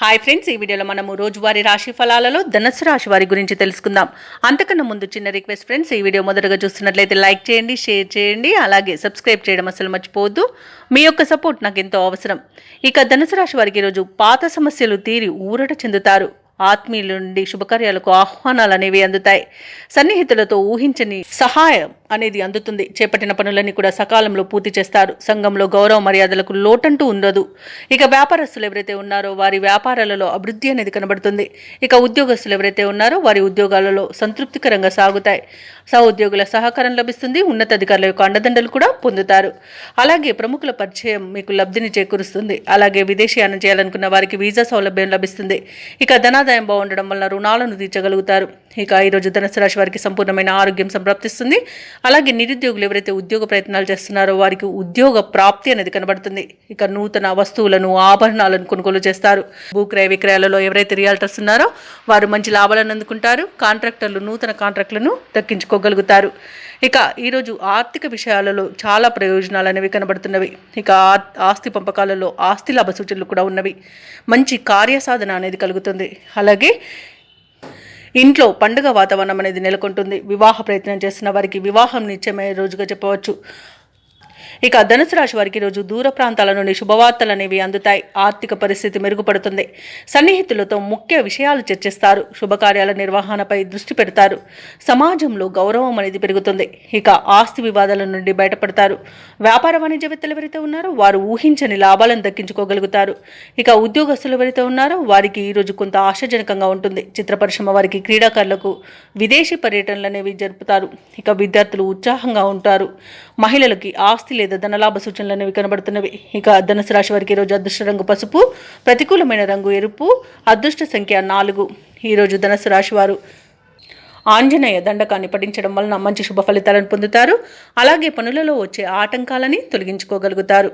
Hi friends, ఈ వీడియోలో మనము రోజువారీ రాశి ఫలాలలో ధనుసు రాశి వారి గురించి తెలుసుకుందాం. అంతకన్నా ముందు చిన్న రిక్వెస్ట్ ఫ్రెండ్స్, ఈ వీడియో మొదటగా చూస్తున్నట్లయితే లైక్ చేయండి, షేర్ చేయండి, అలాగే సబ్స్క్రైబ్ చేయడం అసలు మర్చిపోవద్దు. మీ యొక్క సపోర్ట్ నాకు ఎంతో అవసరం. ఇక ధనుసు రాశి వారికి ఈరోజు పాత సమస్యలు తీరి ఊరట చెందుతారు. ఆత్మీయుల నుండి శుభకార్యాలకు ఆహ్వానాలు అనేవి అందుతాయి. సన్నిహితులతో ఊహించని సహాయం అనేది అందుతుంది. చేపట్టిన పనులన్నీ కూడా సకాలంలో పూర్తి చేస్తారు. సంఘంలో గౌరవ మర్యాదలకు లోటంటూ ఉండదు. ఇక వ్యాపారస్తులు ఎవరైతే ఉన్నారో వారి వ్యాపారాలలో అభివృద్ధి అనేది కనబడుతుంది. ఇక ఉద్యోగస్తులు ఎవరైతే ఉన్నారో వారి ఉద్యోగాలలో సంతృప్తికరంగా సాగుతాయి. సహోద్యోగుల సహకారం లభిస్తుంది. ఉన్నతాధికారుల యొక్క అండదండలు కూడా పొందుతారు. అలాగే ప్రముఖుల పరిచయం మీకు లబ్ధిని చేకూరుస్తుంది. అలాగే విదేశీయానం చేయాలనుకున్న వారికి వీసా సౌలభ్యం లభిస్తుంది. ఇక ధనాదాయం బాగుండడం వల్ల రుణాలను తీర్చగలుగుతారు. ఇక ఈరోజు ధనుసు రాశి వారికి సంపూర్ణమైన ఆరోగ్యం సంప్రాప్తిస్తుంది. అలాగే నిరుద్యోగులు ఎవరైతే ఉద్యోగ ప్రయత్నాలు చేస్తున్నారో వారికి ఉద్యోగ ప్రాప్తి అనేది కనబడుతుంది. ఇక నూతన వస్తువులను ఆభరణాలను కొనుగోలు చేస్తారు. భూక్రయ విక్రయాలలో ఎవరైతే రియాల్టర్స్ ఉన్నారో వారు మంచి లాభాలను అందుకుంటారు. కాంట్రాక్టర్లు నూతన కాంట్రాక్టులను దక్కించుకోగలుగుతారు. ఇక ఈరోజు ఆర్థిక విషయాలలో చాలా ప్రయోజనాలు అనేవి కనబడుతున్నవి. ఇక ఆస్తి పంపకాలలో ఆస్తి లాభ సూచనలు కూడా ఉన్నవి. మంచి కార్యసాధన అనేది కలుగుతుంది. అలాగే ఇంట్లో పండుగ వాతావరణం అనేది నెలకొంటుంది. వివాహ ప్రయత్నం చేస్తున్న వారికి వివాహం నిశ్చయమయ్యే రోజుగా చెప్పవచ్చు. ఇక ధనుసు రాశి వారికి రోజు దూర ప్రాంతాల నుండి శుభవార్తలు అనేవి అందుతాయి. ఆర్థిక పరిస్థితి మెరుగుపడుతుంది. సన్నిహితులతో ముఖ్య విషయాలు చర్చిస్తారు. శుభకార్యాల నిర్వహణపై దృష్టి పెడతారు. సమాజంలో గౌరవం అనేది పెరుగుతుంది. ఇక ఆస్తి వివాదాల నుండి బయటపడతారు. వ్యాపార వాణిజ్యవేత్తలు ఎవరైతే ఉన్నారో వారు ఊహించని లాభాలను దక్కించుకోగలుగుతారు. ఇక ఉద్యోగస్తులు ఎవరైతే ఉన్నారో వారికి ఈరోజు కొంత ఆశాజనకంగా ఉంటుంది. చిత్ర పరిశ్రమ వారికి, క్రీడాకారులకు విదేశీ పర్యటనలు అనేవి జరుపుతారు. ఇక విద్యార్థులు ఉత్సాహంగా ఉంటారు. మహిళలకి ఆస్తి లేదా ధనలాభ సూచనలు అనేవి కనబడుతున్నవి. ఇక ధనుసు రాశి వారికి ఈరోజు అదృష్ట రంగు పసుపు, ప్రతికూలమైన రంగు ఎరుపు, అదృష్ట సంఖ్య 4. ఈరోజు ధనుసు రాశి వారు ఆంజనేయ దండకాన్ని పఠించడం వలన మంచి శుభ ఫలితాలను పొందుతారు. అలాగే పనులలో వచ్చే ఆటంకాలని తొలగించుకోగలుగుతారు.